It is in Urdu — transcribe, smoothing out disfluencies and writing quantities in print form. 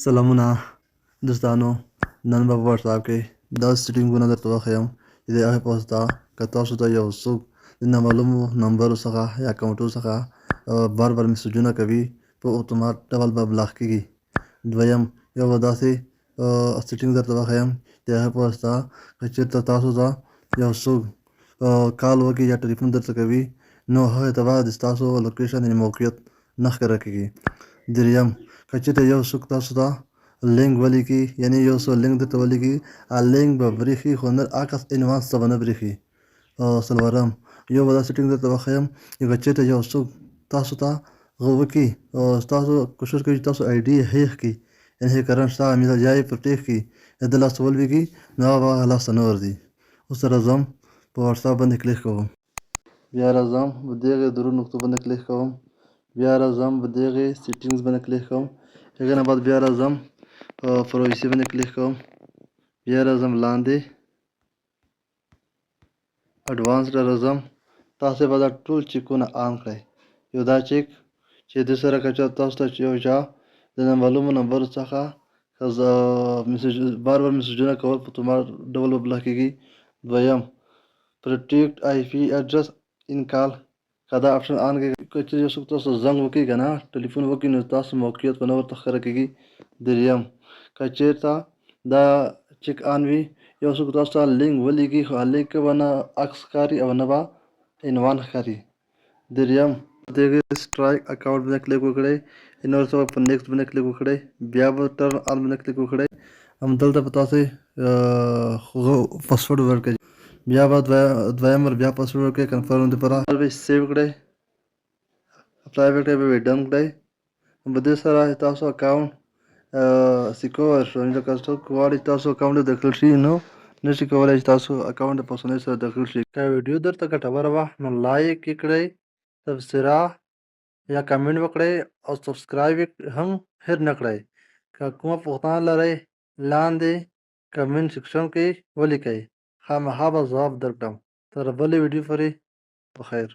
سلامونه دوستانو، نن به په واتساپ کې دا سیټینګونه درته وښیم چې د هغې په واسطه که تاسو ته یو څوک د نامعلومو نمبرو څخه یا اکاونټونو څخه بار بار میسجونه کوي، په اتومات ډول به بلاک کېږي. دویم، یو به داسې سیټینګ درته وښیم چې د هغې په واسطه که چېرته تاسو ته یو څوک کال وکړي یا ټلیفون درته کوي، نو هغې ته به د ستاسو لوکیشن یعنې موقعیت نه ښکاره کېږي. دریم، که چېرته یو څوک تاسو ته لینک ولیکي، یعنې یو څه لینک درته ولیکي، لینک به برېښي خو نه عکس انوانس ته به نه برېښي. څلورم، یو به دا سیټینګ درته وښیم چې که چېرته یو څوک تاسو ته وکړي، ستاسو کوشش کوي چې تاسو آی ډي هیک کړي، یعنې هیکران شته مثال یا یې پرتېښ کړي یا د لاسته ولوېږي، نو هغه به لاسته نه ورځي. اوس راځم په واتساپ باندې کلیک کوم، بیا راځم په دغې درو نقطو باندې کلیک کوم، بیا راځم په دغې سیټینګز باندې کلیک کوم، هغې نه بعد بیا راځم پرایوسي باندې کلیک کوم، بیا راځم لاندې اډوانس ته راځم. تاسو به دا ټول چیکونه آن کړئ. یو دا چیک چې د سره که تاسو ته یو چا د نامعلومو نمبرو څخه بار بار میسجونه کول په اتومات ډول به بلاک کېږي. دویم، پروټیکټ آی پي اډرس ان کال، که دا آپشن آن کړئ، که چېرې یو څوک تاسو زنګ وکړي که نه ټلیفون وکړي، نو تاسو موقعیت به نه ورته ښکاره کېږي. دریم، که چېرته دا چیک آن وي، یو څوک تاسو ته لینک ولیکي خو لینک به نه عکس ښکاري او نه به عنوان ښکاري. دریم، دغې سټرایک اکاونټ باندې کلیک وکړئ، نو وروسته به په نیکسټ باندې کلیک وکړئ، بیا به ټرن آن باندې کلیک وکړئ، همدلته به تاسې پاسورډ ورکړئ، بیا به دویم ور بیا پاسورډ ورکړئ، کنفرم دپاره به سیو کړئ، اپلای به کړئ، بیا به ډن کړئ. په دې سره تاسو اکاونټ سیکور شو. لکه څوک غواړي تاسو اکاونټ داخل شي، نو نشي کولی چې تاسو اکاونټ په اسانۍ سره داخل شي. که ویډیو درته ګټوره وه، نو لایک یې کړئ، تبصره یا کمنټ وکړئ او سبسکرایب یې هم هېر نه کړئ. که کومه پوښتنه لرئ، لاندې کمنټ سیکشن کې ولیکئ، خامخا به ځواب درکړم. تر بلې ویډیو پورې بخیر.